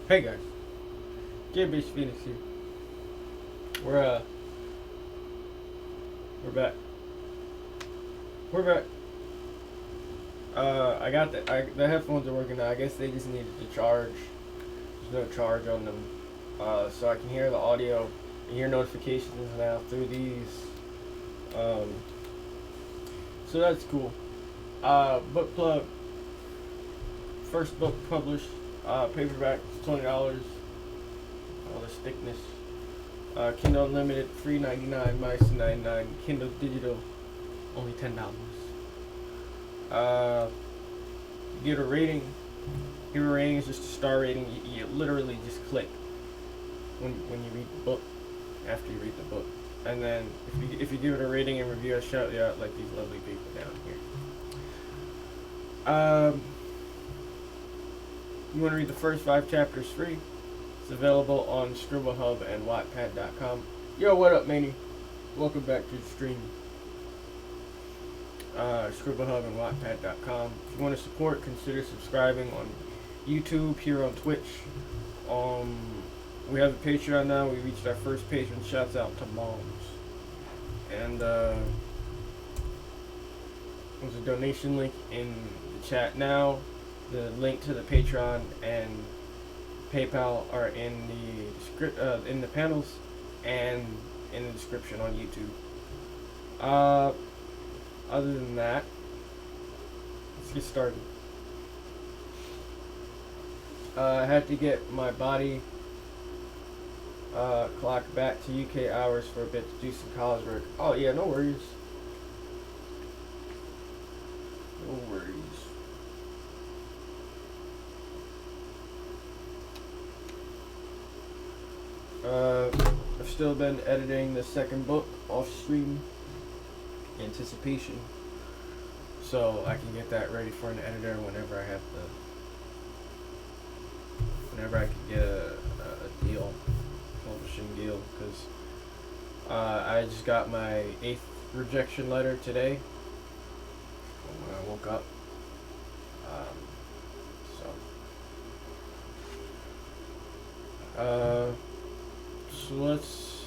Hey guys, JBH Phoenix here. We're uh we're back. We're back. I got the headphones are working now. I guess they just needed to charge. There's no charge on them. So I can hear the audio and hear notifications now through these. Um, so that's cool. Book plug. First book published. Paperback, $20. All this thickness. Kindle Unlimited, free 99, minus 99. Kindle Digital, only $10. Uh, Give a rating. Give a rating is just a star rating. You literally just click when you read the book, after you read the book, and then if you give it a rating and review, I shout you out like these lovely people down here. You want to read the first 5 chapters free? It's available on Scribble Hub and Wattpad.com. Yo, what up, Manny? Welcome back to the stream. Scribble Hub and Wattpad.com. If you want to support, consider subscribing on YouTube, here on Twitch. We have a Patreon now. We reached our first patron. Shouts out to moms. And there's a donation link in the chat now. The link to the Patreon and PayPal are in the panels and in the description on YouTube. Other than that, let's get started. I had to get my body clock back to UK hours for a bit to do some college work. Oh yeah, no worries. No worries. I've still been editing the second book off stream, Anticipation, so I can get that ready for an editor whenever I can get a deal, publishing deal, because I just got my 8th rejection letter today when I woke up. So let's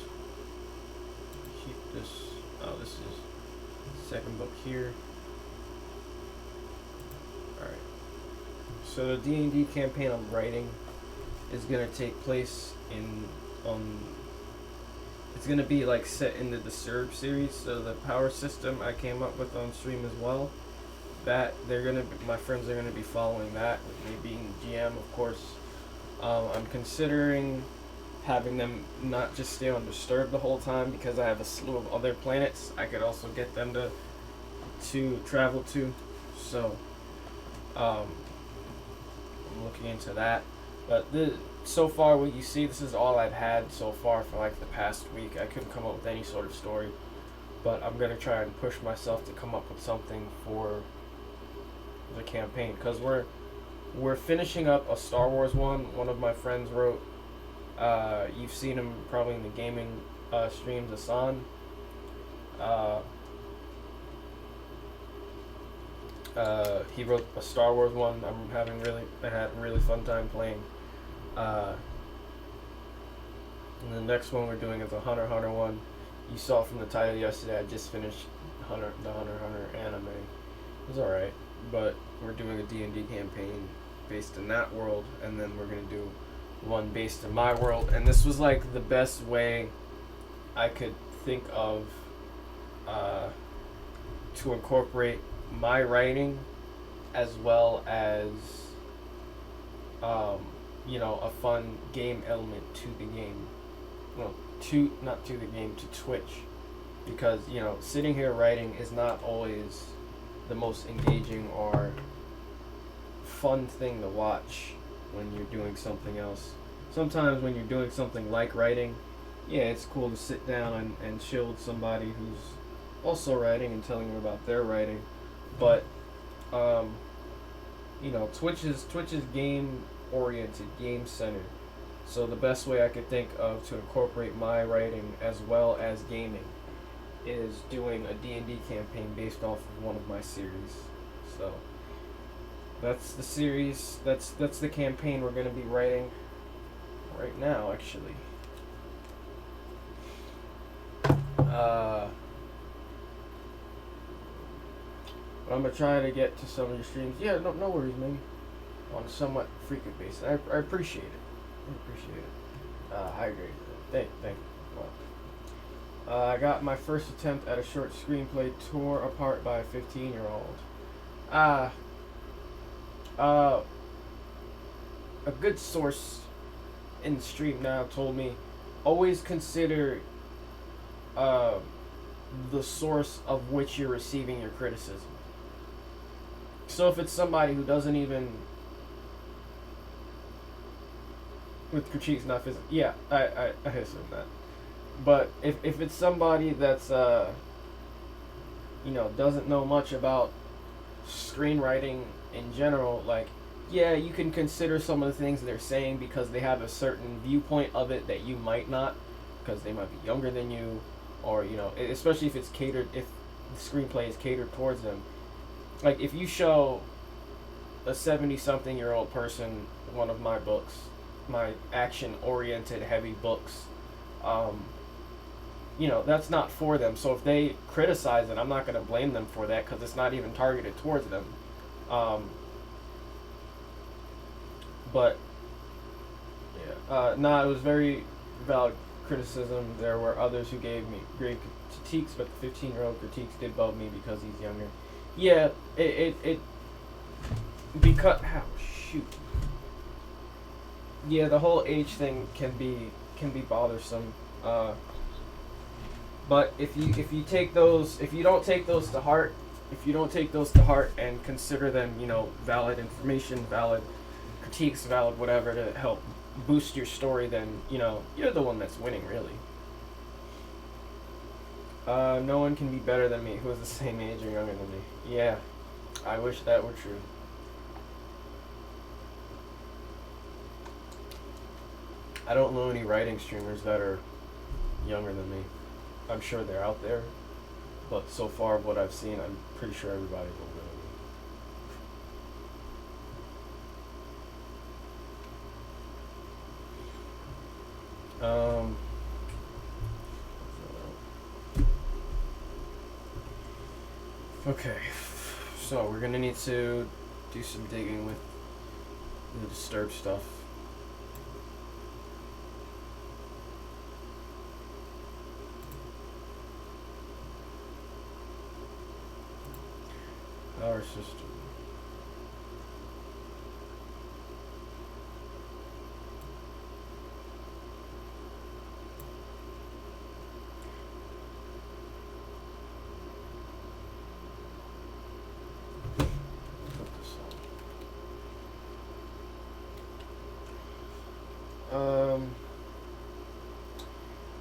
keep this. Oh, this is the second book here. Alright. So the D&D campaign I'm writing is gonna take place in it's gonna be like set in the Disturb series. So the power system I came up with on stream as well. That my friends are gonna be following that with me being GM, of course. I'm considering having them not just stay on Disturb the whole time, because I have a slew of other planets I could also get them to travel to. So I'm looking into that. But so far what you see, this is all I've had so far for like the past week. I couldn't come up with any sort of story, but I'm gonna try and push myself to come up with something for the campaign, because we're finishing up a Star Wars one of my friends wrote. You've seen him probably in the gaming streams, Asan. He wrote a Star Wars one. I had a really fun time playing. And the next one we're doing is a Hunter x Hunter one. You saw from the title yesterday, I just finished the Hunter x Hunter anime. It was alright, but we're doing a D&D campaign based in that world, and then we're gonna do one based in my world. And this was like the best way I could think of to incorporate my writing as well as a fun game element to the game. Well, not to the game, to Twitch, because sitting here writing is not always the most engaging or fun thing to watch when you're doing something else. Sometimes when you're doing something like writing, yeah, it's cool to sit down and chill with somebody who's also writing and telling them about their writing. But Twitch is game oriented, game centered. So the best way I could think of to incorporate my writing as well as gaming is doing a D&D campaign based off of one of my series. So that's the series. That's the campaign we're going to be writing. right now, actually. But I'm gonna try to get to some of your streams. Yeah, no worries, man. On a somewhat frequent basis. I appreciate it. I appreciate it. Hydrated. Thank you. Well, I got my first attempt at a short screenplay tore apart by a 15-year-old. A good source in the stream now told me always consider the source of which you're receiving your criticism. So if it's somebody who doesn't even with critiques not physical, yeah, I assume that. But if it's somebody that's doesn't know much about screenwriting in general, like, yeah, you can consider some of the things they're saying because they have a certain viewpoint of it that you might not, because they might be younger than you, or especially if it's catered, if the screenplay is catered towards them. Like, if you show a 70-something-year-old person one of my books, my action-oriented, heavy books, that's not for them. So if they criticize it, I'm not going to blame them for that because it's not even targeted towards them. But, yeah. It was very valid criticism. There were others who gave me great critiques, but the 15-year-old critiques did bug me because he's younger. Yeah, because shoot. Yeah, the whole age thing can be bothersome. But if you don't take those to heart, and consider them, valid information, valid critiques, valid whatever to help boost your story, then you're the one that's winning, really. No one can be better than me who is the same age or younger than me. Yeah, I wish that were true. I don't know any writing streamers that are younger than me. I'm sure they're out there, but so far what I've seen, I'm pretty sure everybody's older than me. Okay, so we're gonna need to do some digging with the disturbed stuff. Power system.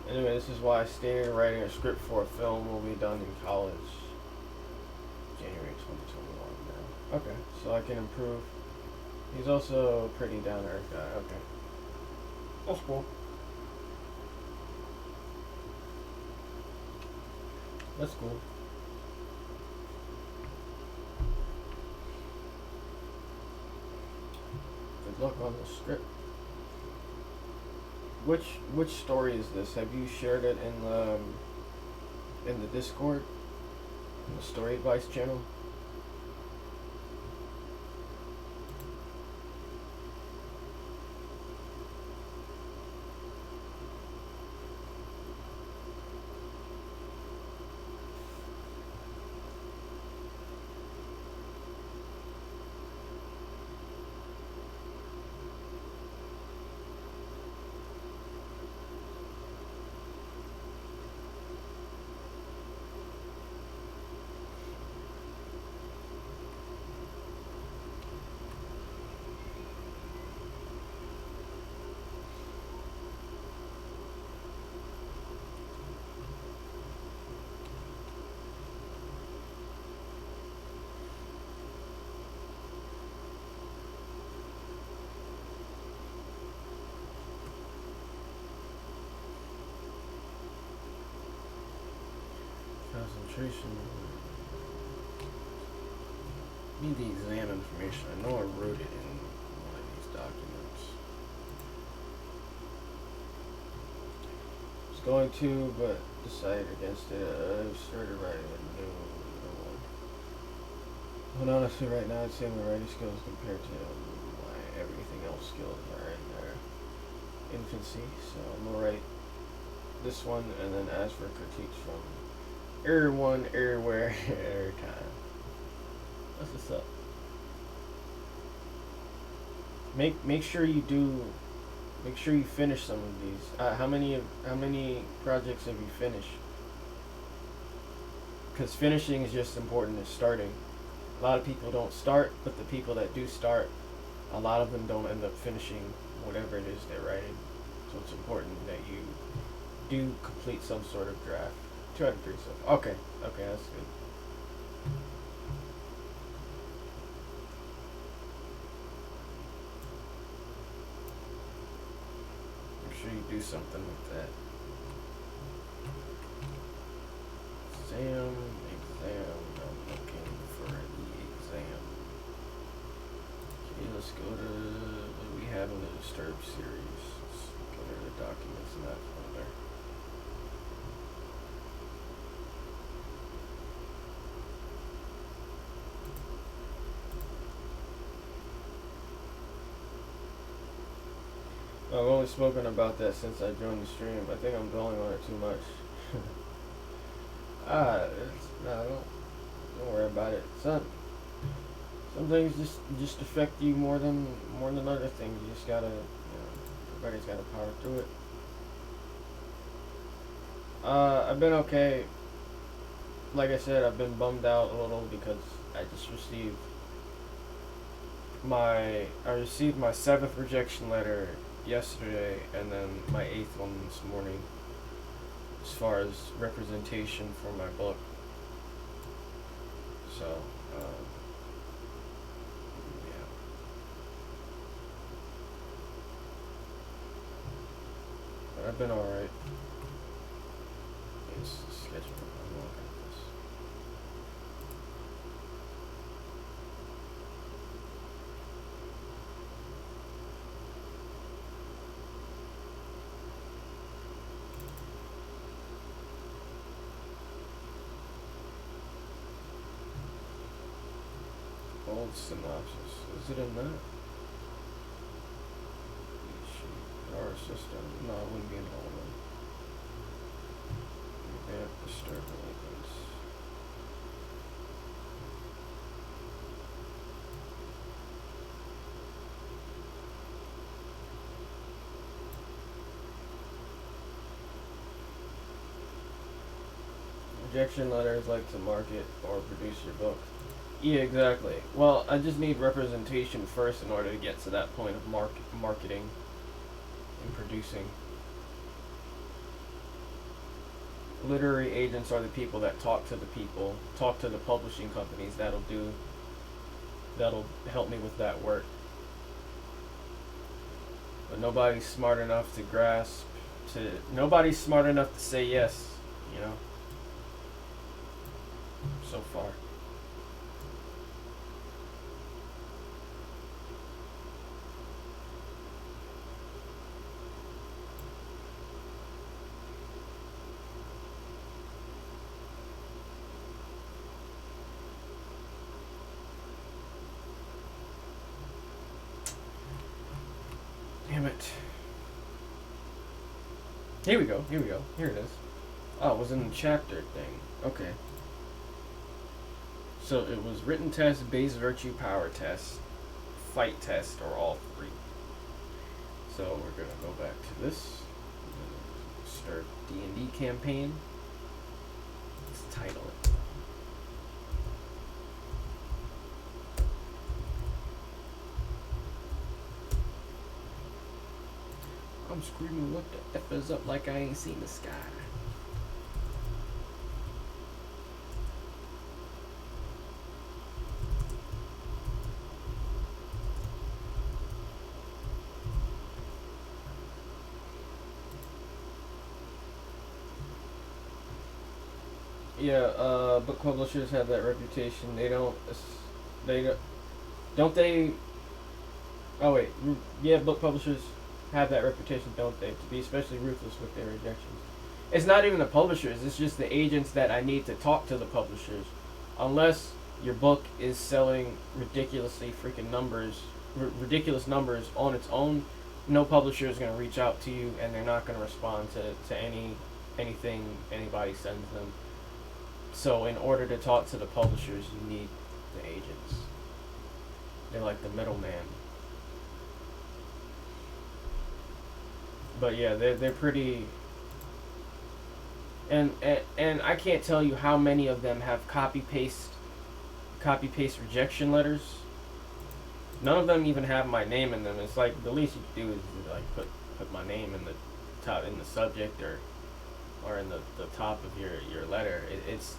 Anyway, this is why I stated writing a script for a film will be done in college. January 2021 now. Okay, so I can improve. He's also a pretty down-to-earth guy. Okay. That's cool. That's cool. Good luck on the script. Which story is this? Have you shared it in the Discord? In the Story Advice channel? Concentration. Need the exam information. I know I wrote it in one of these documents. going to, but decided against it. I started writing a new one. But honestly, right now, I'd say my writing skills compared to my everything else skills are in their infancy. So I'm gonna write this one and then ask for critiques from everyone, everywhere, every time. That's what's up. Make sure you do. Make sure you finish some of these. How many projects have you finished? Because finishing is just important as starting. A lot of people don't start, but the people that do start, a lot of them don't end up finishing whatever it is they're writing. So it's important that you do complete some sort of draft. 2 out of 3 so. Okay, that's good. Make sure you do something with that. Exam. I'm looking for the exam. Okay, let's go to what we have in the Disturb series. Let's go to the documents in that folder. I've only spoken about that since I joined the stream. I think I'm dwelling on it too much. Don't worry about it. Some things just affect you more than other things. You just gotta, everybody's gotta power through it. I've been okay. Like I said, I've been bummed out a little because I just received my 7th rejection letter yesterday, and then my 8th one this morning, as far as representation for my book. So, yeah. But I've been alright. It's scheduled. I'm looking at this. Old synopsis. Is it in that? Our system. No, it wouldn't be in all of them. They have disturbed delinquents. Rejection letters like to market or produce your book. Yeah, exactly. Well, I just need representation first in order to get to that point of marketing and producing. Literary agents are the people that talk to the publishing companies that'll help me with that work. But nobody's smart enough to say yes, so far. Damn it. Here we go. Here it is. Oh, it was in the chapter thing. Okay. So it was written test, base virtue, power test, fight test, or all 3. So we're going to go back to this. Start D&D campaign. Let's title it. I'm screaming, what the F is up, like I ain't seen the sky. Yeah, book publishers have that reputation. Oh wait, yeah, book publishers have that reputation, don't they? To be especially ruthless with their rejections. It's not even the publishers. It's just the agents that I need to talk to the publishers. Unless your book is selling ridiculously freaking numbers, ridiculous numbers on its own, no publisher is going to reach out to you, and they're not going to respond to anything anybody sends them. So in order to talk to the publishers, you need the agents. They're like the middleman. But yeah, they're pretty. And I can't tell you how many of them have copy paste rejection letters. None of them even have my name in them. It's like the least you can do is like put my name in the top, in the subject, or in the top of your letter. It's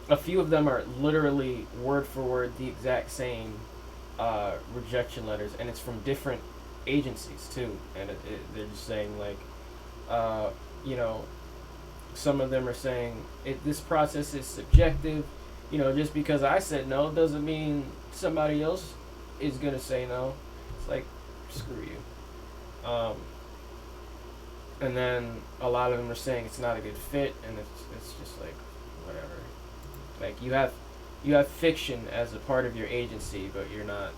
a few of them are literally word for word the exact same rejection letters, and it's from different agencies too. And they're just saying like, you know, some of them are saying this process is subjective. You know, just because I said no doesn't mean somebody else is gonna say no. It's like, screw you. And then a lot of them are saying it's not a good fit, and it's just like, whatever. Like you have fiction as a part of your agency, but you're not.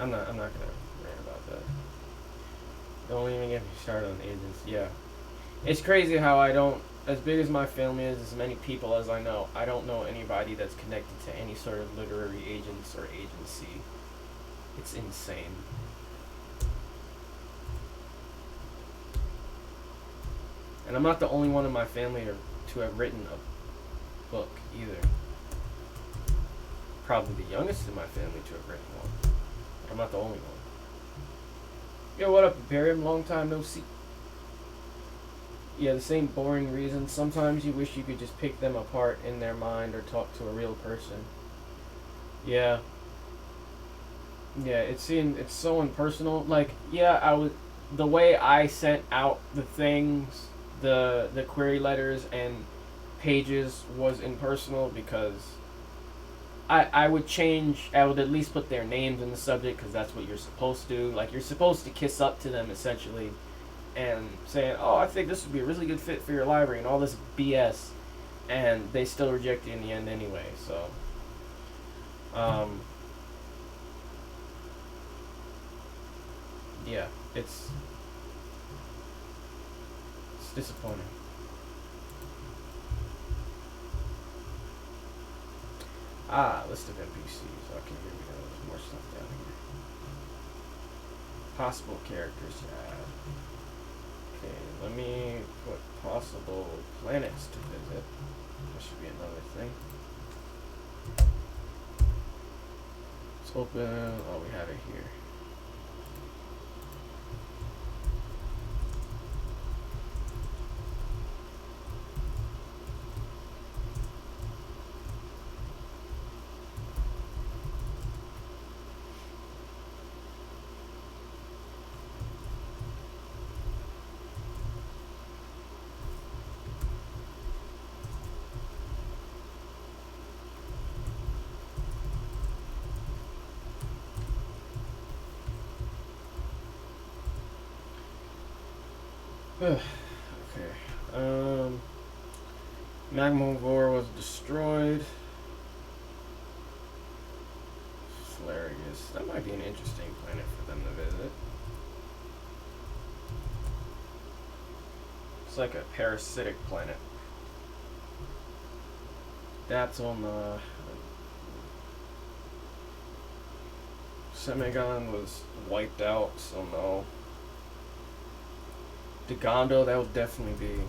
I'm not gonna rant about that. Don't even get me started on agents. Yeah, it's crazy how I don't. As big as my family is, as many people as I don't know anybody that's connected to any sort of literary agents or agency. It's insane. And I'm not the only one in my family to have written a book either. Probably the youngest in my family to have written one. But I'm not the only one. Yo, what up, Imperium? Long time no see. Yeah, the same boring reason. Sometimes you wish you could just pick them apart in their mind or talk to a real person. Yeah. Yeah, it's so impersonal. Like, yeah, the way I sent out the things, the query letters and pages was impersonal because I would at least put their names in the subject because that's what you're supposed to do. Like, you're supposed to kiss up to them essentially and saying, oh, I think this would be a really good fit for your library and all this BS, and they still reject you in the end anyway. So yeah, it's disappointing. List of NPCs. Okay, here we go. There's more stuff down here. Possible characters to add. Okay, let me put possible planets to visit. That should be another thing. Let's open. Oh, we have it here. Okay. Magma Vor was destroyed. Hilarious. That might be an interesting planet for them to visit. It's like a parasitic planet. That's on the Semigon was wiped out, so no. Dagondo, that would definitely be an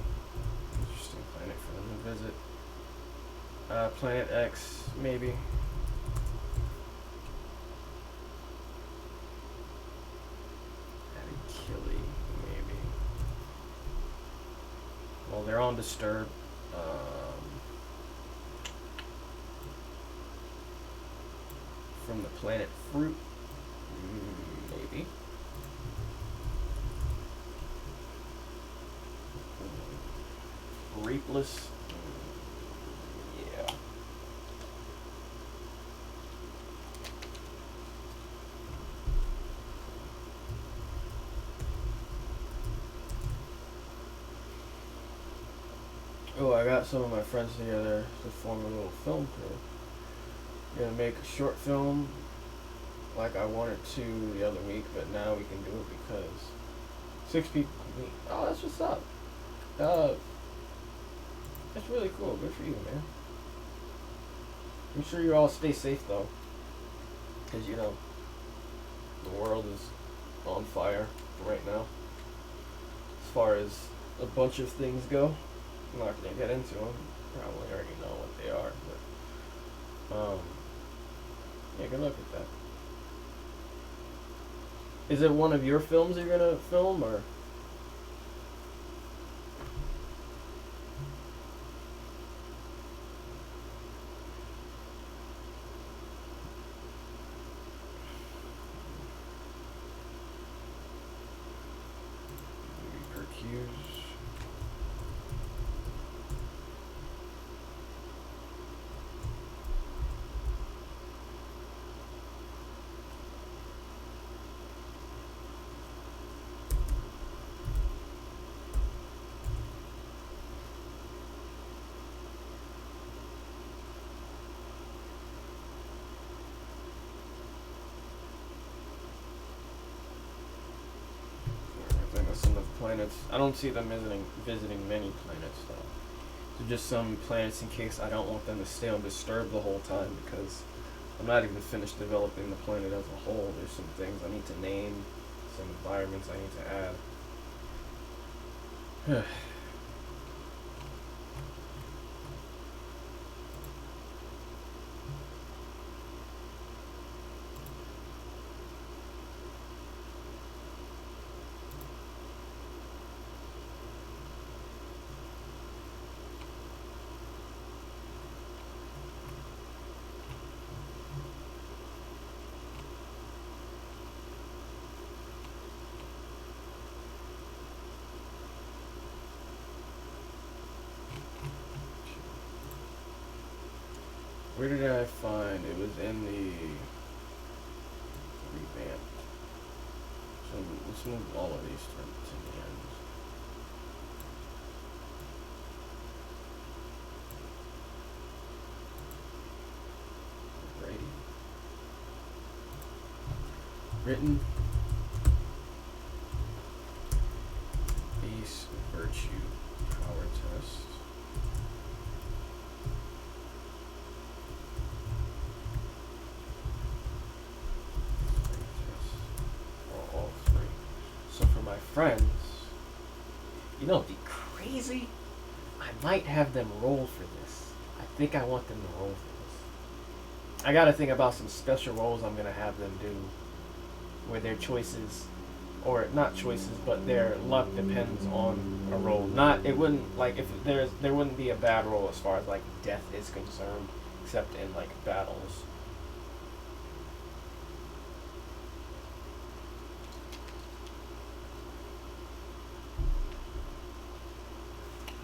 interesting planet for them to visit. Planet X, maybe. Achille, maybe. Well, they're on Disturb. From the planet Fruit, maybe. Reapless, yeah. Oh, I got some of my friends together to form a little film crew. We're gonna make a short film like I wanted to the other week, but now we can do it because 6 people can meet. Oh, that's what's up. Uh, that's really cool. Good for you, man. I'm sure you all stay safe though, because you know the world is on fire right now. As far as a bunch of things go, I'm not gonna get into them. Probably already know what they are, but yeah, good luck with that. Is it one of your films you're gonna film, or? Percuse. I think that's enough planets. I don't see them visiting many planets though. So just some planets in case I don't want them to stay undisturbed the whole time, because I'm not even finished developing the planet as a whole. There's some things I need to name, some environments I need to add. Where did I find it? Was in the revamp. So let's move all of these to the end. Alrighty. Written. Base virtue power test. So for my friends, you know, it'd be crazy. I might have them roll for this. I think I want them to roll for this. I gotta think about some special rolls I'm gonna have them do, where their choices, or not choices, but their luck depends on a roll. Not, it wouldn't, like, if there wouldn't be a bad roll as far as like death is concerned, except in like battles.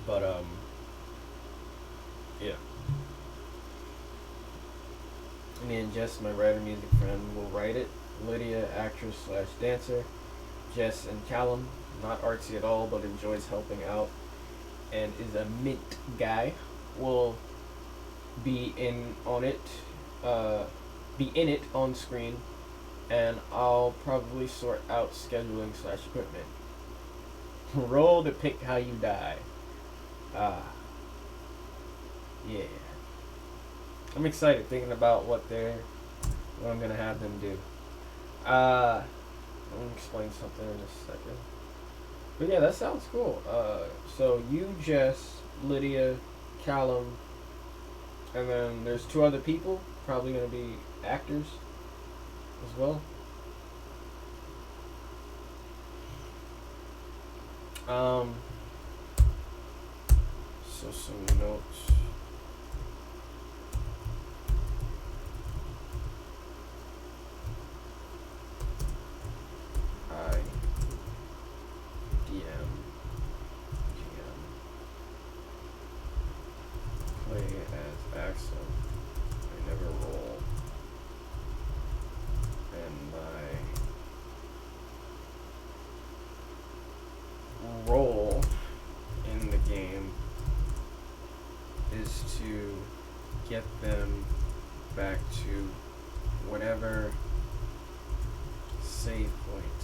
But yeah. Me and Jess, my writer music friend, will write it. Lydia, actress slash dancer. Jess and Callum, not artsy at all, but enjoys helping out and is a mint guy, will be in on it, be in it on screen, and I'll probably sort out scheduling slash equipment. Roll to pick how you die. Yeah. I'm excited thinking about what I'm gonna have them do. I'm gonna explain something in a second. But yeah, that sounds cool. So you, Jess, Lydia, Callum, and then there's 2 other people, probably gonna be actors as well. So some notes. I DM GM play as Axel. I never roll, and my role in the game get them back to whatever save point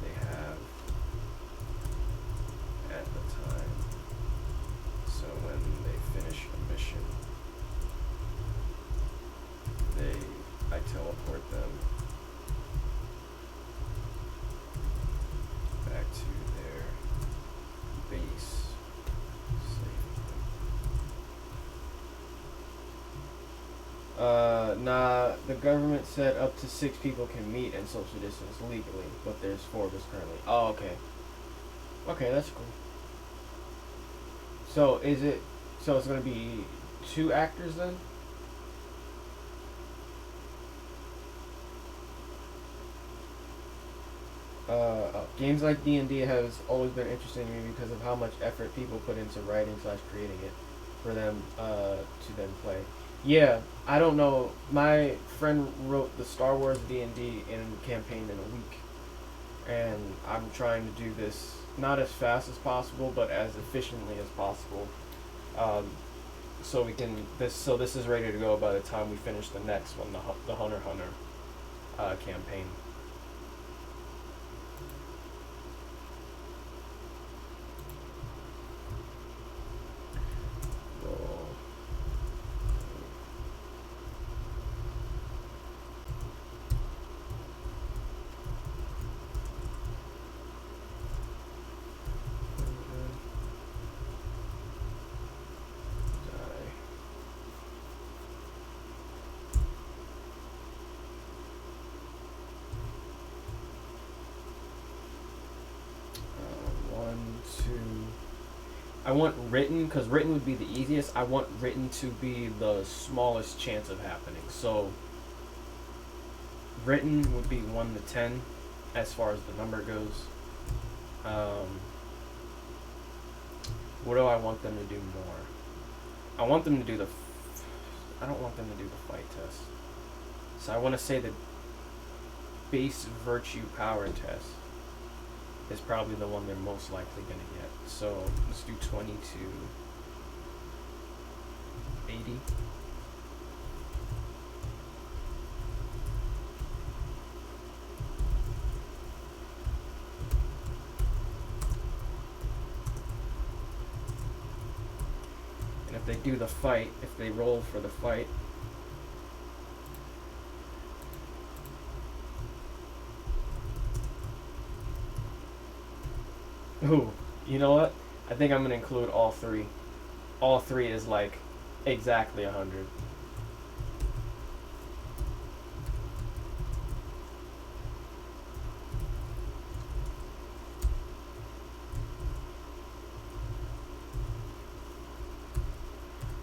they have at the time. So when they finish a mission, I teleport them back to their base. Nah, the government said up to 6 people can meet and social distance legally, but there's 4 of us currently. Oh, okay. Okay, that's cool. So it's gonna be 2 actors then? Games like D&D has always been interesting to me because of how much effort people put into writing / creating it for them to then play. Yeah, I don't know. My friend wrote the Star Wars D&D campaign in a week, and I'm trying to do this not as fast as possible, but as efficiently as possible. So we can this is ready to go by the time we finish the next one, the Hunter x Hunter campaign. I want written, because written would be the easiest. I want written to be the smallest chance of happening. So written would be 1 to 10 as far as the number goes. What do I want them to do more? I want them to do I don't want them to do the fight test. So I want to say the base virtue power test is probably the one they're most likely going to get. So let's do 20 to 80. And if they do the fight, if they roll for the fight, ooh, you know what? I think I'm going to include all 3. All 3 is like exactly 100.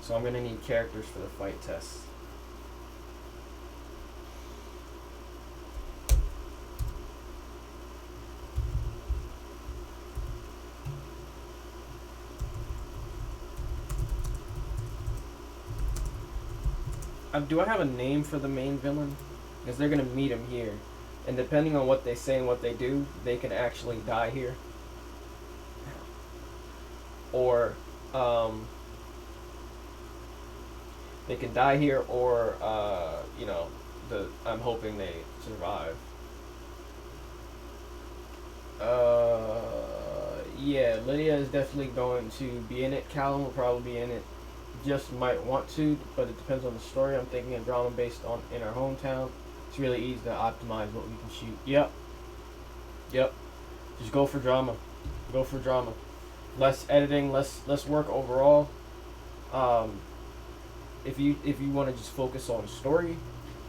So I'm going to need characters for the fight test. Do I have a name for the main villain? Because they're going to meet him here. And depending on what they say and what they do, they can actually die here. Or, they can die here, or, I'm hoping they survive. Yeah, Lydia is definitely going to be in it. Callum will probably be in it. Just might want to, but it depends on the story. I'm thinking a drama based on in our hometown. It's really easy to optimize what we can shoot. Yep. Just go for drama. Less editing, less work overall. If you want to just focus on story,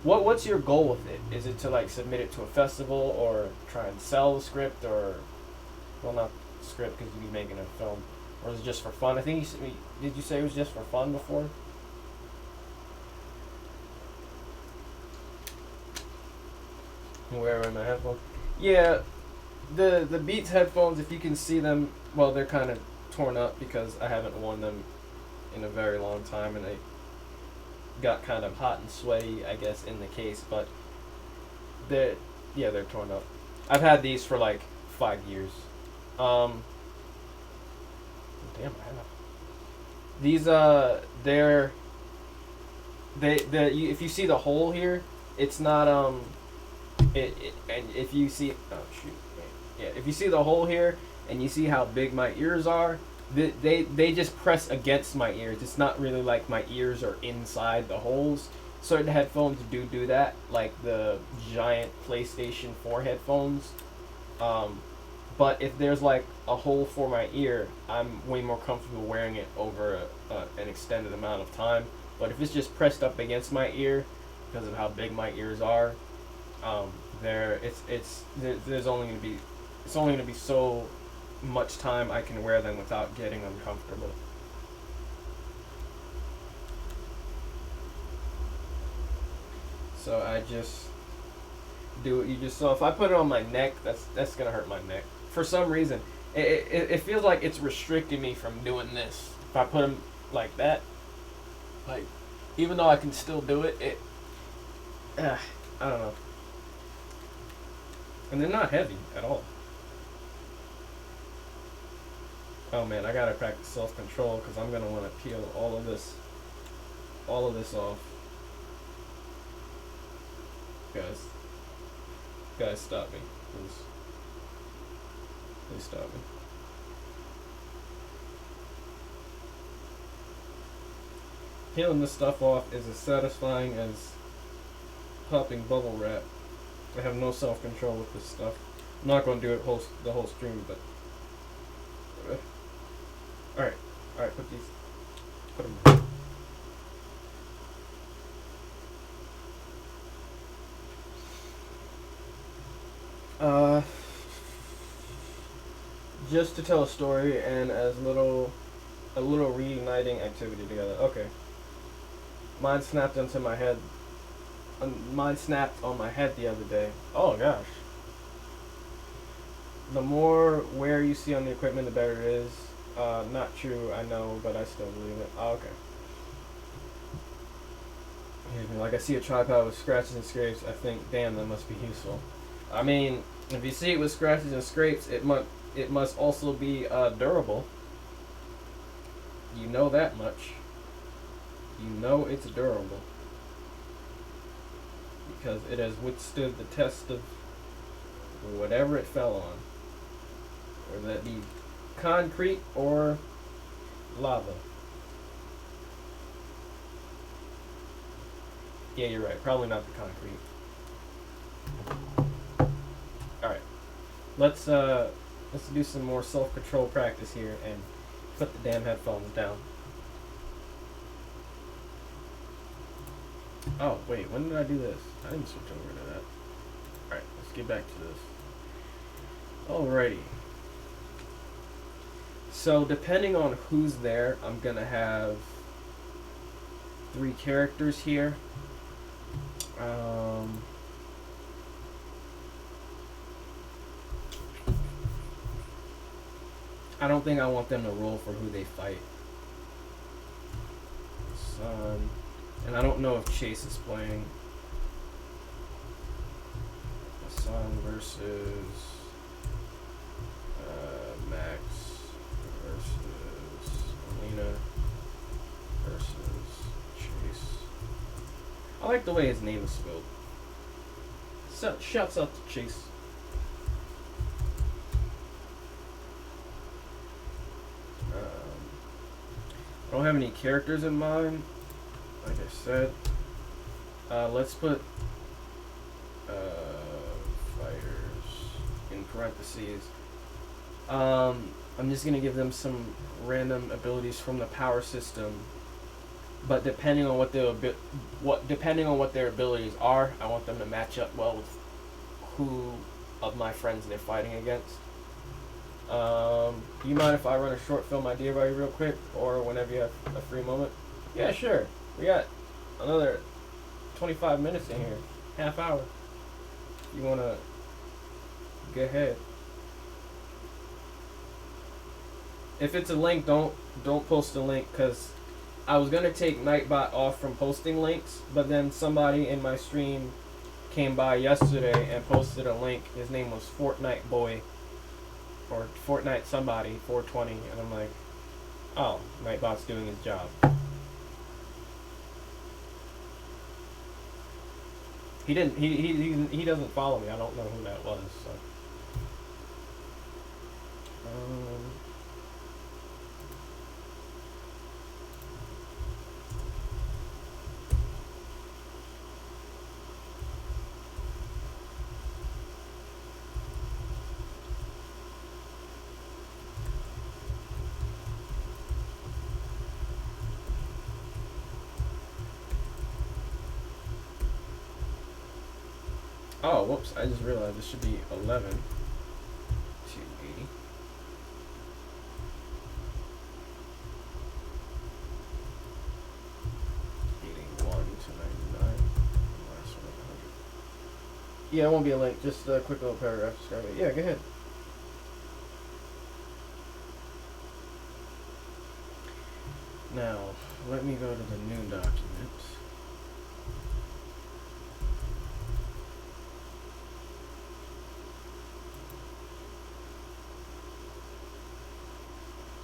what's your goal with it? Is it to like submit it to a festival or try and sell the script, or well, not script because you'd be making a film. Or is it just for fun? I think did you say it was just for fun before? Where are my headphones? Yeah, the Beats headphones, if you can see them, well, they're kind of torn up because I haven't worn them in a very long time, and they got kind of hot and sweaty, I guess, in the case. But they're torn up. I've had these for like 5 years. Damn, I have. These, they're if you see the hole here, it's not and if you see, oh shoot, yeah, if you see the hole here and you see how big my ears are, they just press against my ears. It's not really like my ears are inside the holes. Certain headphones do that, like the giant PlayStation 4 headphones. But if there's like a hole for my ear, I'm way more comfortable wearing it over an extended amount of time. But if it's just pressed up against my ear, because of how big my ears are, there's only gonna be so much time I can wear them without getting uncomfortable. So I just do what you just saw. If I put it on my neck, that's gonna hurt my neck. For some reason, it feels like it's restricting me from doing this. If I put them like that, like, even though I can still do it, I don't know. And they're not heavy at all. Oh man, I gotta practice self-control because I'm gonna want to peel all of this off. Guys, stop me, please. Please stop me. Peeling this stuff off is as satisfying as popping bubble wrap. I have no self-control with this stuff. I'm not going to do it the whole stream, but... Alright, put them just to tell a story and as a little reuniting activity together. Okay. Mine snapped on my head the other day. Oh gosh. The more wear you see on the equipment, the better it is. Not true, I know, but I still believe it. Oh, okay. Yeah, like I see a tripod with scratches and scrapes, I think, damn, that must be useful. I mean, if you see it with scratches and scrapes, it must also be durable. You know that much. You know it's durable. Because it has withstood the test of whatever it fell on. Whether that be concrete or lava. Yeah, you're right. Probably not the concrete. Alright. Let's do some more self-control practice here and put the damn headphones down. Oh, wait, when did I do this? I didn't switch over to that. Alright, let's get back to this. Alrighty. So, depending on who's there, I'm gonna have 3 characters here. I don't think I want them to roll for who they fight. Son. And I don't know if Chase is playing. Son versus Max versus Alina versus Chase. I like the way his name is spelled. So, shouts out to Chase. I don't have any characters in mind. Like I said, let's put fighters in parentheses. I'm just gonna give them some random abilities from the power system, but depending on what their abilities are, I want them to match up well with who of my friends they're fighting against. Do you mind if I run a short film idea by you real quick, or whenever you have a free moment? Yeah, sure. We got another 25 minutes in here, half hour. You wanna go ahead? If it's a link, don't post a link, because I was gonna take Nightbot off from posting links, but then somebody in my stream came by yesterday and posted a link. His name was Fortnite Boy, or Fortnite somebody, 420, and I'm like, oh, Nightbot's doing his job. He didn't. He doesn't follow me. I don't know who that was. So. Um, oh, whoops! I just realized this should be 11 to 80. 81 to 99. Last one 100. Yeah, it won't be a link. Just a quick little paragraph describing it. Yeah, go ahead. Now, let me go to the new document.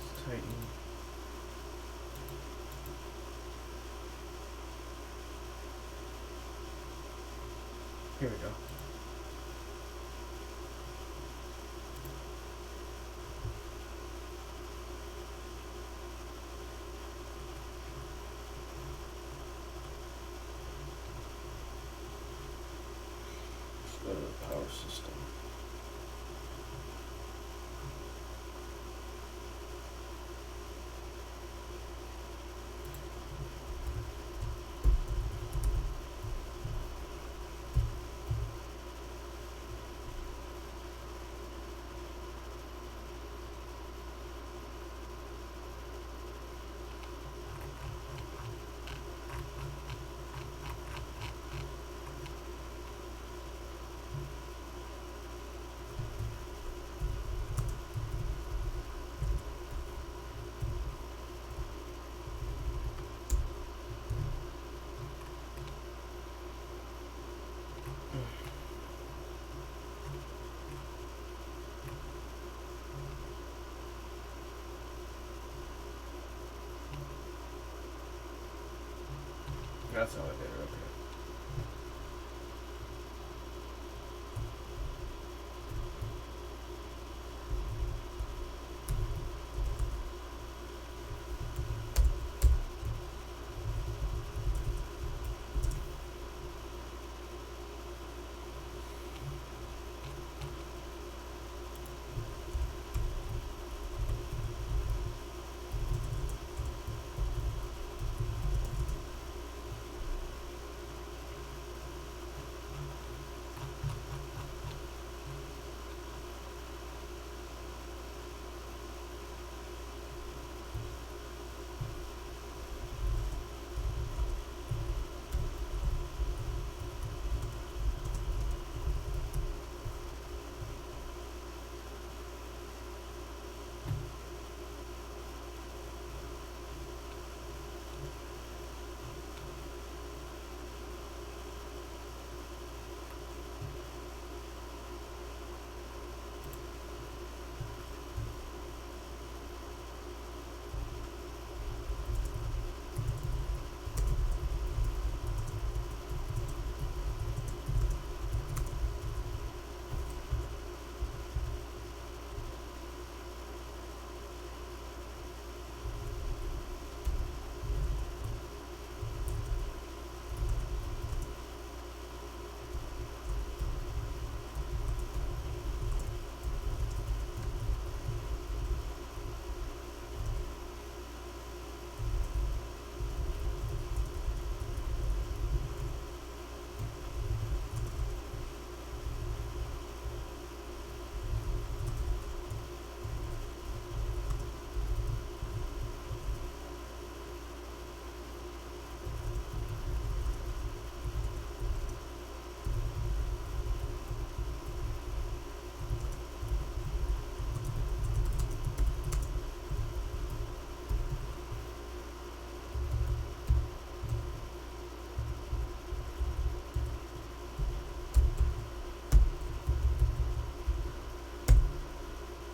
Let's tighten. Here we go. Let's go to the power system. That's how I did it.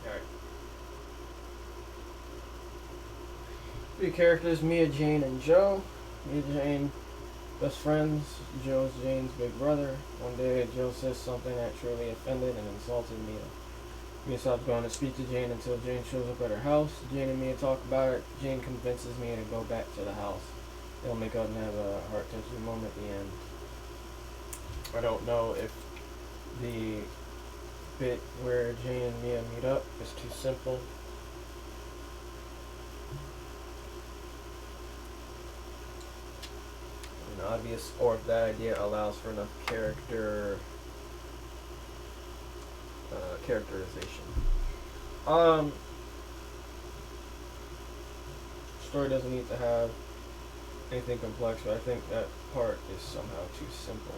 Okay. Three characters: Mia, Jane, and Joe. Mia, Jane, Best friends, Joe's Jane's big brother. One day, Joe says something that truly offended and insulted Mia. Mia stops going to speak to Jane until Jane shows up at her house. Jane and Mia talk about it. Jane convinces Mia to go back to the house. They'll make out and have a heart-touching moment at the end. I don't know if the bit where Jane and Mia meet up is too simple. Obvious, or if that idea allows for enough characterization. Story doesn't need to have anything complex, but I think that part is somehow too simple.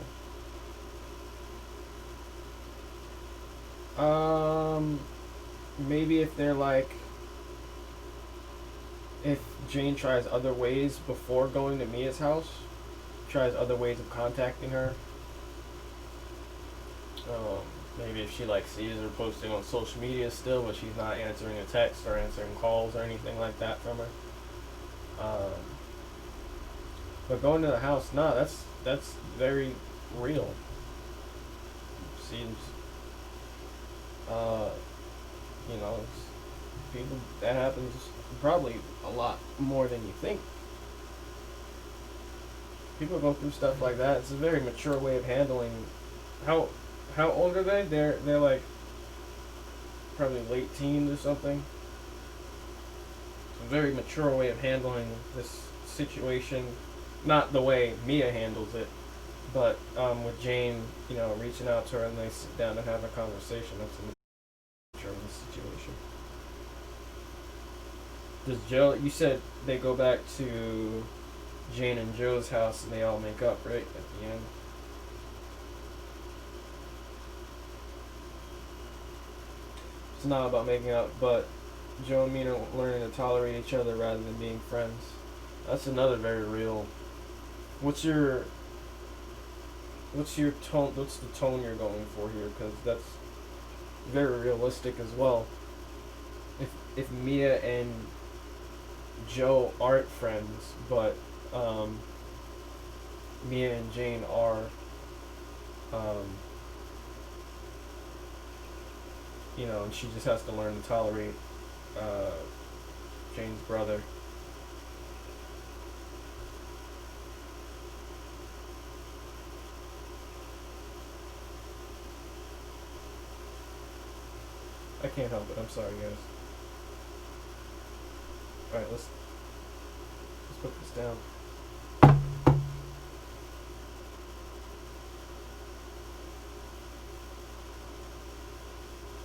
Maybe if they're like, if Jane tries other ways before going to Mia's house, tries other ways of contacting her. Maybe if she like sees her posting on social media still, but she's not answering a text or answering calls or anything like that from her. But going to the house, nah, that's very real. Seems, people, that happens probably a lot more than you think. People go through stuff like that. It's a very mature way of handling. How old are they? They're like probably late teens or something. It's a very mature way of handling this situation. Not the way Mia handles it, but with Jane, reaching out to her and they sit down and have a conversation. That's a mature in this situation. Does Joe? You said they go back to Jane and Joe's house and they all make up, right, at the end? It's not about making up, but Joe and Mina learning to tolerate each other rather than being friends. That's another very real. What's your tone? What's the tone you're going for here? Because that's very realistic as well. If Mia and Joe aren't friends, but Mia and Jane are, and she just has to learn to tolerate Jane's brother. I can't help it. I'm sorry, guys. All right, let's put this down.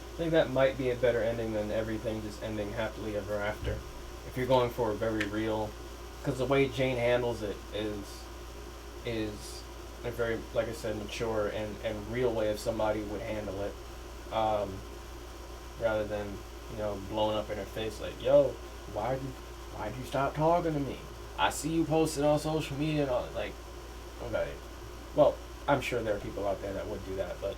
I think that might be a better ending than everything just ending happily ever after. If you're going for a very real, because the way Jane handles it is a very, like I said, mature and real way of somebody would handle it, rather than blowing up in her face like, yo, why'd you stop talking to me? I see you posted on social media and all. Like, okay, well, I'm sure there are people out there that would do that, but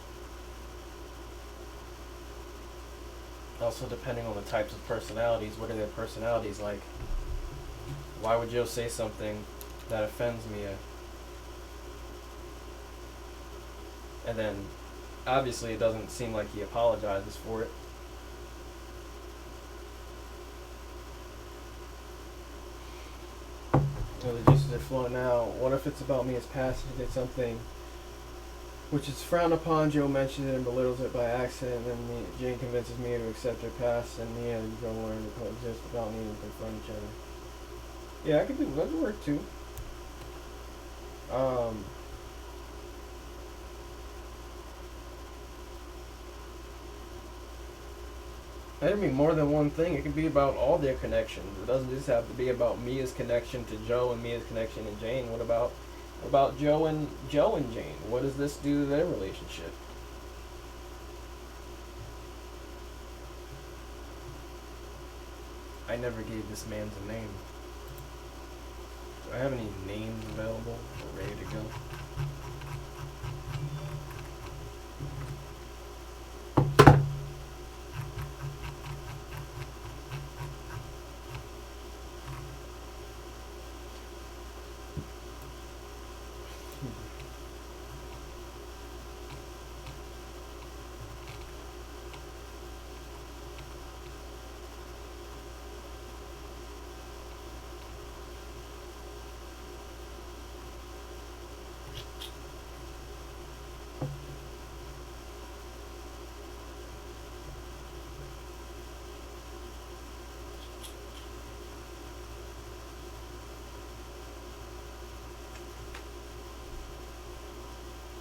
also depending on the types of personalities, what are their personalities like? Why would Joe say something that offends Mia? And then, obviously, it doesn't seem like he apologizes for it. The juices are flowing now. What if it's about Mia's past? She did something which is frowned upon. Joe mentions it and belittles it by accident, and then Jane convinces Mia to accept her past, and Mia and Joe learn to coexist without needing to confront each other. Yeah, I could do that. Would work too. It could be more than one thing. It could be about all their connections. It doesn't just have to be about Mia's connection to Joe and Mia's connection to Jane. What about Joe and Jane? What does this do to their relationship? I never gave this man's a name. Do I have any names available or ready to go?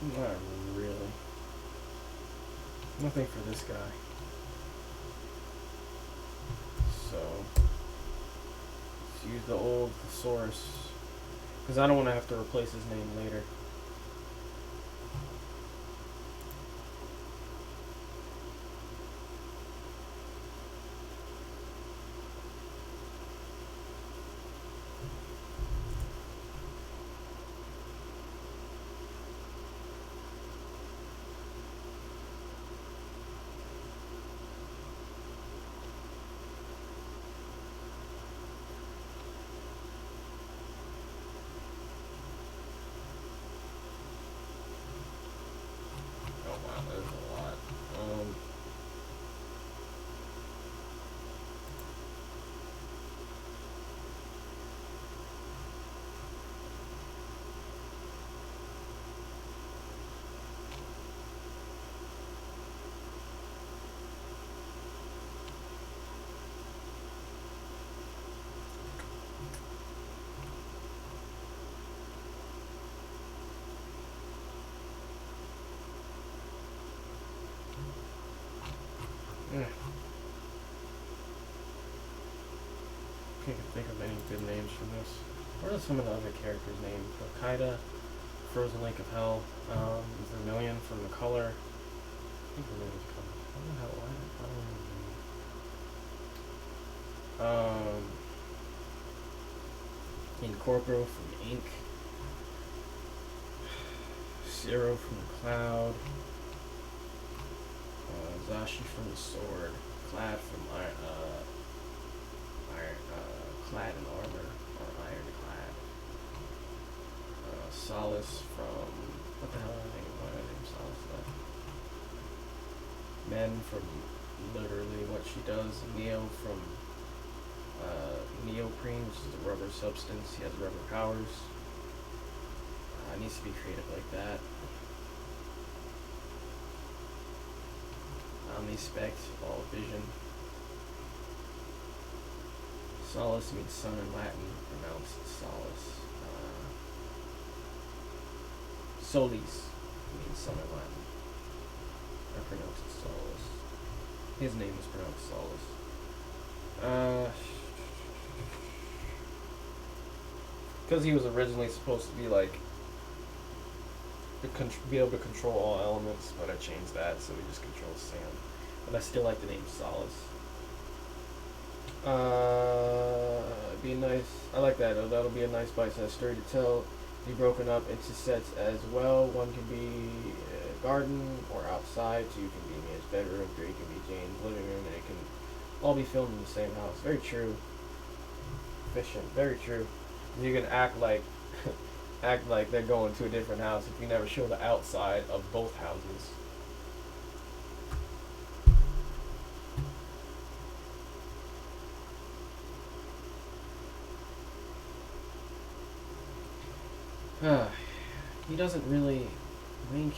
Not really. Nothing for this guy. So, let's use the old thesaurus. Because I don't want to have to replace his name later. Oh wow, there's a lot. Yeah. Can't think of any good names from this. What are some of the other characters' names? Al-Qaeda, Frozen Lake of Hell, Vermilion from The Color. I think Vermilion's Color. What the hell? Why? I don't remember. Incorporo from Ink. Zero from The Cloud. Zashi from The Sword. Clad from Clad in Armor, or Ironclad. Solace from, what the hell am I thinking? Why did I name Solace that? Men from literally what she does. Neo from neoprene, which is a rubber substance. He has rubber powers. Needs to be creative like that. Omnispect, all vision. Solace means sun in Latin, pronounced solace. Solis means sun in Latin, or pronounced solace. His name is pronounced solace. Because he was originally supposed to be like, be able to control all elements, but I changed that, so he just controls sand. But I still like the name Solace. Be nice. I like that. That'll be a nice bite-sized story to tell. Be broken up into sets as well. One can be a garden or outside. Two can be Mia's bedroom. Three can be Jane's living room, and it can all be filmed in the same house. Very true. Efficient. Very true. You can act like they're going to a different house if you never show the outside of both houses. He doesn't really, main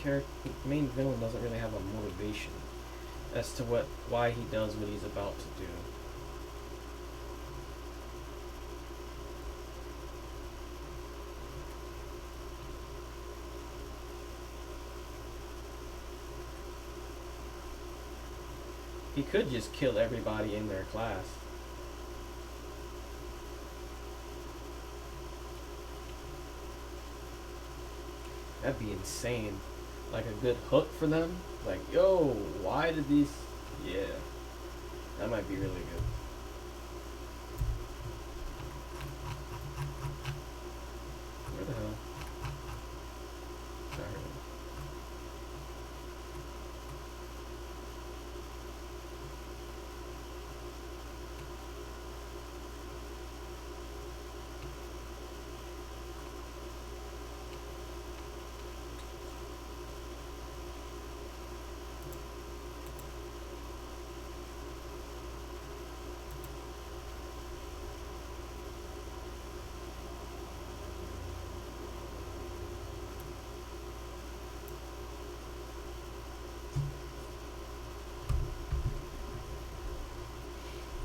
villain doesn't really have a motivation as to why he does what he's about to do. He could just kill everybody in their class. That'd be insane. Like a good hook for them. Like, yo, why did these... Yeah. That might be really good. Where the hell? Sorry.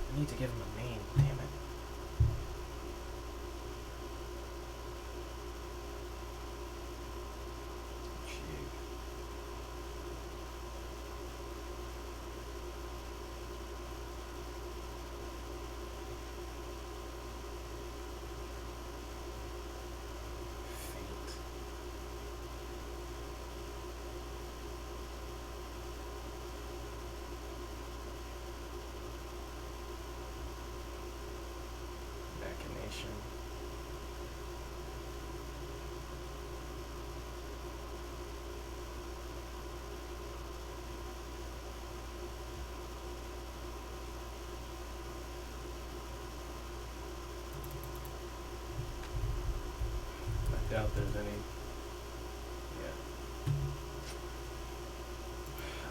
I need to give him a name, damn it. Jeez. doubt there's any. Yeah.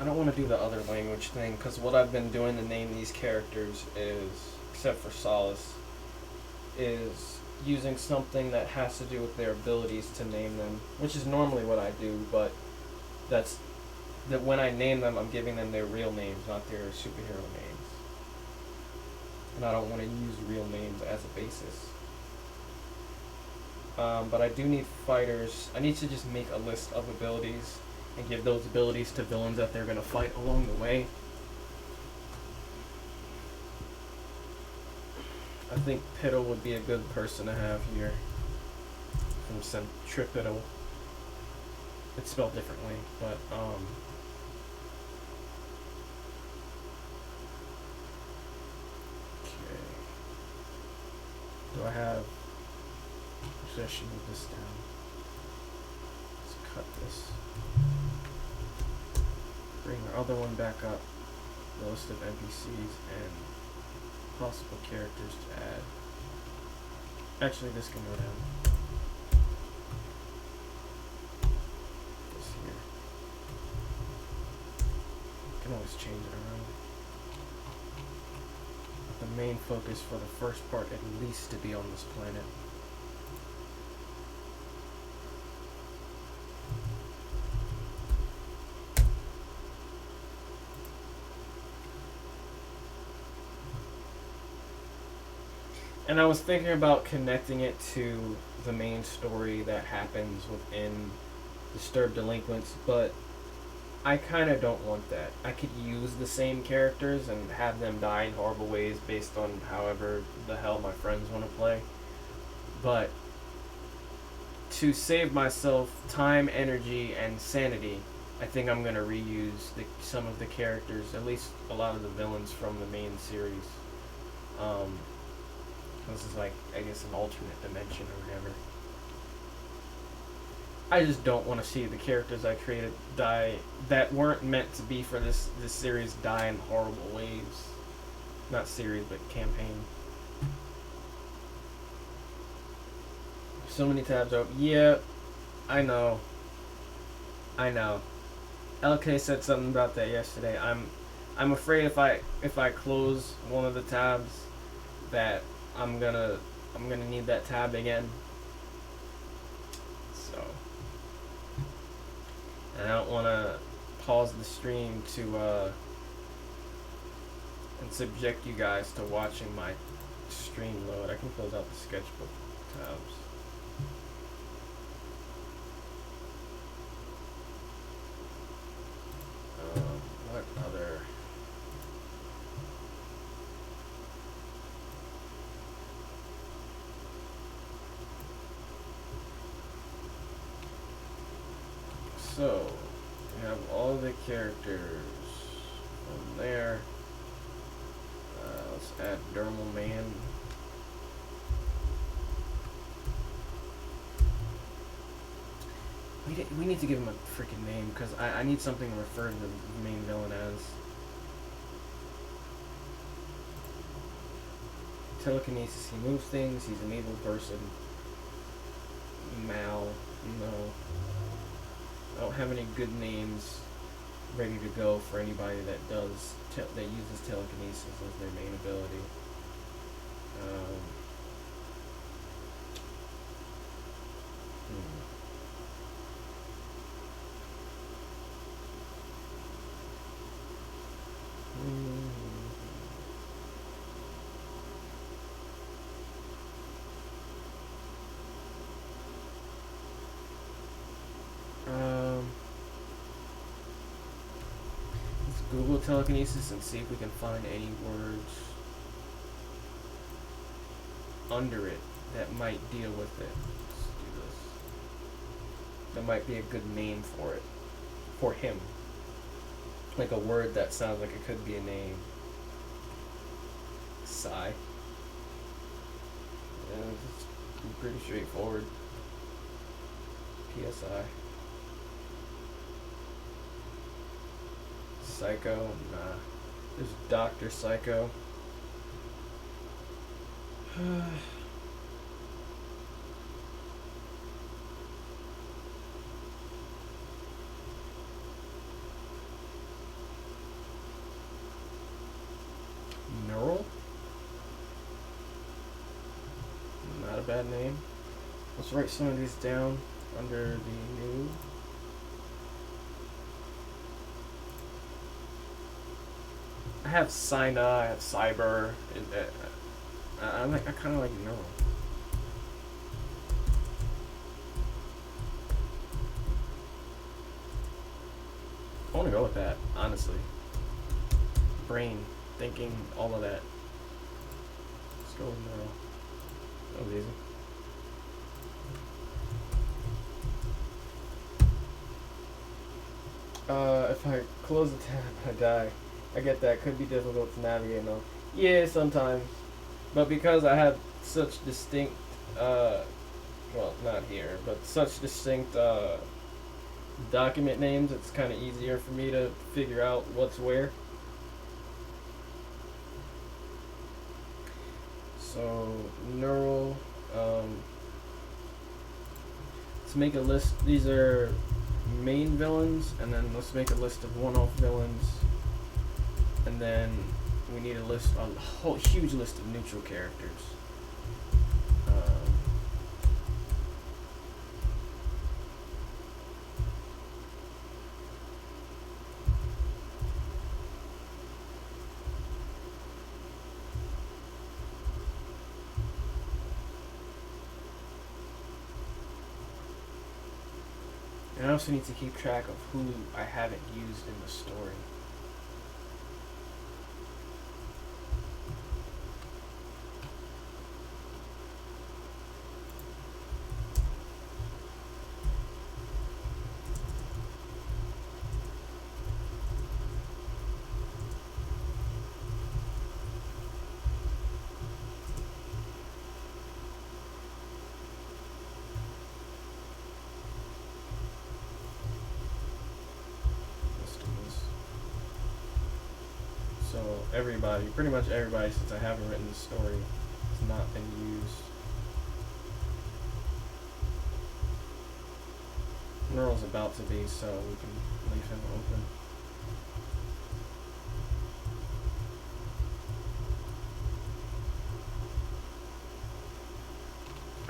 I don't want to do the other language thing, because what I've been doing to name these characters is, except for Solace, is using something that has to do with their abilities to name them, which is normally what I do, but that's that when I name them, I'm giving them their real names, not their superhero names. And I don't want to use real names as a basis. But I do need fighters. I need to just make a list of abilities and give those abilities to villains that they're going to fight along the way. I think Piddle would be a good person to have here. From Centripetal. It's spelled differently, but okay. Do I have? Actually, I should move this down. Let's cut this. Bring our other one back up. The list of NPCs and possible characters to add. Actually, this can go down. This here. Can always change it around. But the main focus for the first part, at least, to be on this planet. And I was thinking about connecting it to the main story that happens within Disturbed Delinquents, but I kind of don't want that. I could use the same characters and have them die in horrible ways based on however the hell my friends want to play. But to save myself time, energy, and sanity, I think I'm going to reuse some of the characters, at least a lot of the villains from the main series. This is like, I guess, an alternate dimension or whatever. I just don't want to see the characters I created die, that weren't meant to be for this series, die in horrible ways. Not series, but campaign. So many tabs open. Yeah, I know. LK said something about that yesterday. I'm afraid if I close one of the tabs that I'm gonna need that tab again. So, and I don't want to pause the stream to and subject you guys to watching my stream load. I can close out the sketchbook tabs. What other? So, we have all the characters from there. Let's add Dermal Man. We need to give him a freaking name, because I need something to refer to the main villain as. Telekinesis, he moves things, he's an evil person. Mal, no. I don't have any good names ready to go for anybody that uses telekinesis as their main ability. Let's Google telekinesis and see if we can find any words under it that might deal with it. Let's do this. That might be a good name for it. For him. Like a word that sounds like it could be a name. Psi. Yeah, it's pretty straightforward. PSI. Psycho? Nah. There's Dr. Psycho. a bad name. Let's write some of these down under the new. I have Sina, I have Cyber. I kind of like Neural. I want to go with that, honestly. Brain, thinking, all of that. Let's go with Neural. That was easy. If I close the tab, I die. I get that. Could be difficult to navigate now. Yeah, sometimes. But because I have such distinct, well, not here, but such distinct document names, it's kind of easier for me to figure out what's where. So, neural, let's make a list. These are main villains, and then let's make a list of one-off villains, and then we need a whole huge list of neutral characters. And I also need to keep track of who I haven't used in the story. So everybody, pretty much everybody, since I haven't written the story, has not been used. Neural's about to be, so we can leave him open.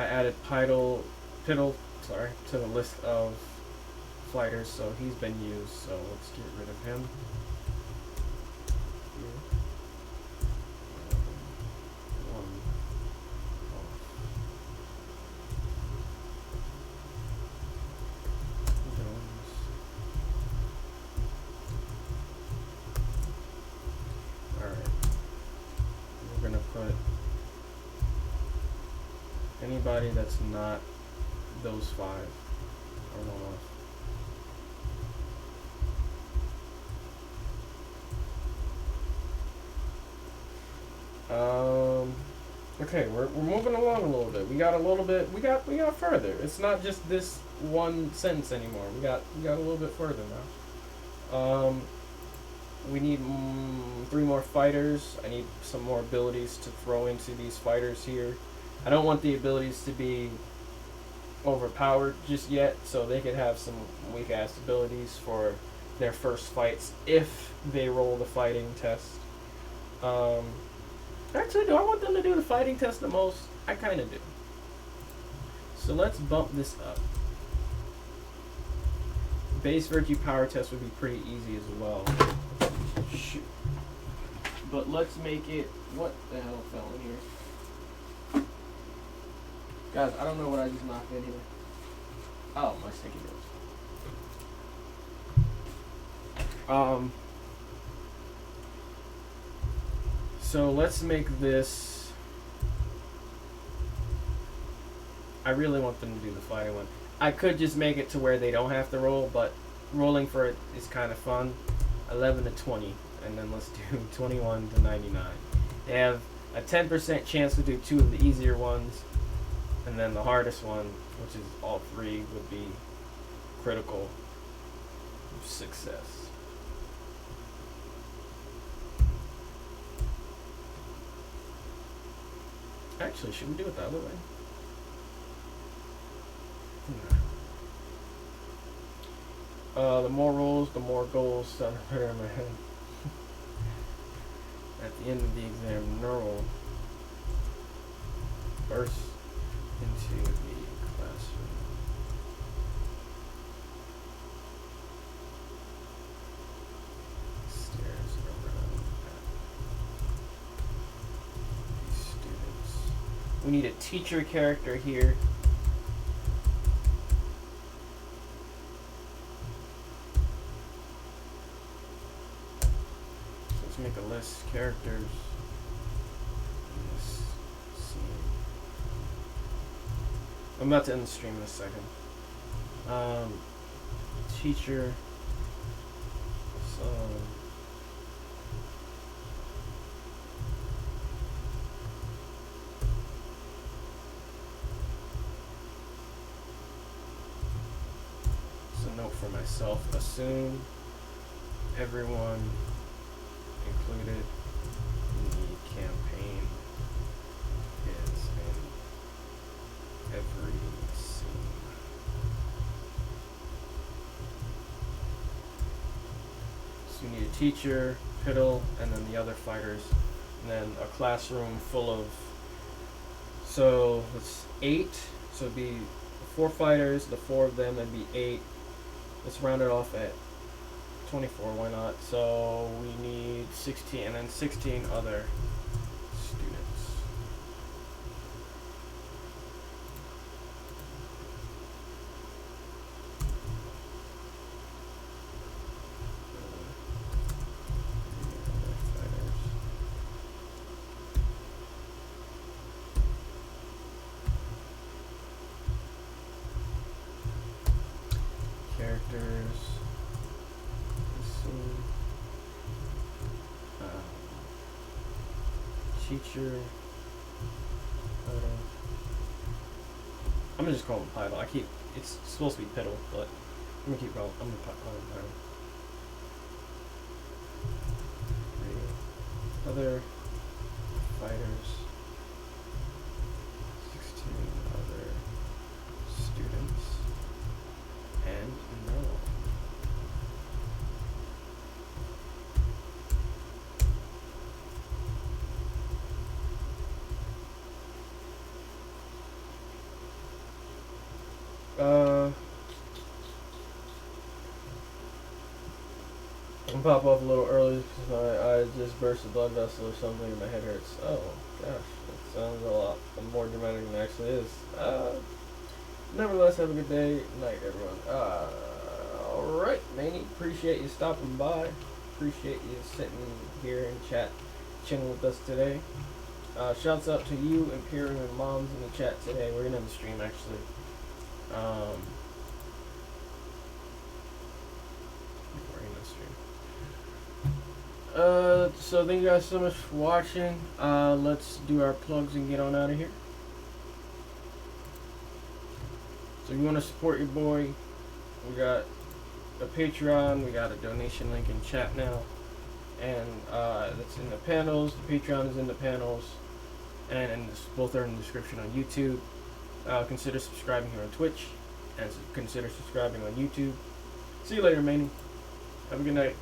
I added Piddle, to the list of fighters, so he's been used, so let's get rid of him. Anybody that's not those five are one off. Okay, we're moving along a little bit. We got further. It's not just this one sentence anymore. We got a little bit further now. We need 3 more fighters. I need some more abilities to throw into these fighters here. I don't want the abilities to be overpowered just yet, so they could have some weak-ass abilities for their first fights if they roll the fighting test. Actually, do I want them to do the fighting test the most? I kind of do. So let's bump this up. Base virtue power test would be pretty easy as well. Shoot. But let's make it... What the hell fell in here? Guys, I don't know what I just knocked in here. Oh, my sticky notes. So let's make this... I really want them to do the fighting one. I could just make it to where they don't have to roll, but rolling for it is kind of fun. 11 to 20, and then let's do 21 to 99. They have a 10% chance to do 2 of the easier ones. And then the hardest one, which is all 3, would be critical success. Actually, should we do it the other way? The more rolls, the more goals sound better in my head. At the end of the exam, neural. into the classroom. Stares around at these students. We need a teacher character here. Let's make a list. Characters in this scene. I'm about to end the stream in a second. Teacher. So. It's a note for myself. Assume everyone included in the campaign is in every scene. So you need a teacher, Piddle, and then the other fighters, and then a classroom full of, so it's 8, so it'd be 4 fighters, the 4 of them, that'd be 8. Let's round it off at 24, why not? So we need 16, and then 16 other students. Characters. Teacher. I'm gonna just call him Piddle. It's supposed to be Piddle, but I'm gonna keep calling. I'm gonna call him Piddle. Other fighters. 16 other students. And no. I'm gonna pop off a little early because I just burst a blood vessel or something and my head hurts. Oh gosh, that sounds a lot more dramatic than it actually is. Nevertheless, have a good day. Night, everyone. Alright, Manny, appreciate you stopping by. Appreciate you sitting here and chatting with us today. Shouts out to you, Imperium and Moms in the chat today. We're gonna end the stream actually. So thank you guys so much for watching. Let's do our plugs and get on out of here. So if you want to support your boy, we got a Patreon, we got a donation link in chat now, and that's in the panels. The Patreon is in the panels, and both are in the description on YouTube. Consider subscribing here on Twitch, and consider subscribing on YouTube. See you later, Manny. Have a good night.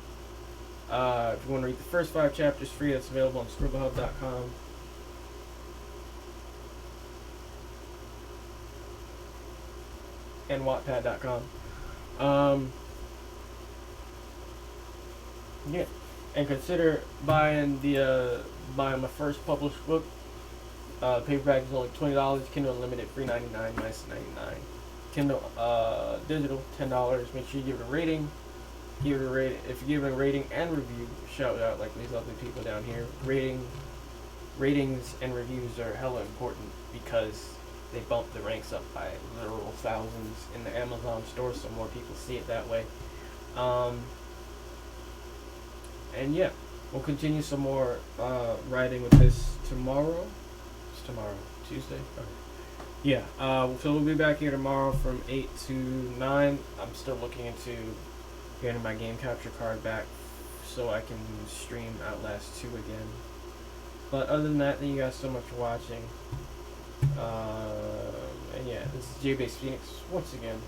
If you want to read the first 5 chapters free, that's available on scribblehub.com. and wattpad.com. Yeah, and consider buying my first published book. Paperback is only $20. Kindle Unlimited free $99, nice $99. Kindle digital $10. Make sure you give it a rating. Give it a rating. If you give it a rating and review, shout out like these lovely people down here. Ratings and reviews are hella important because they bump the ranks up by literal thousands in the Amazon store, so more people see it that way. And yeah, we'll continue some more writing with this tomorrow. It's tomorrow, Tuesday. Okay. Yeah. So we'll be back here tomorrow from 8 to 9. I'm still looking into getting my game capture card back so I can stream Outlast 2 again. But other than that, thank you guys so much for watching. And yeah, this is J-Base Phoenix once again.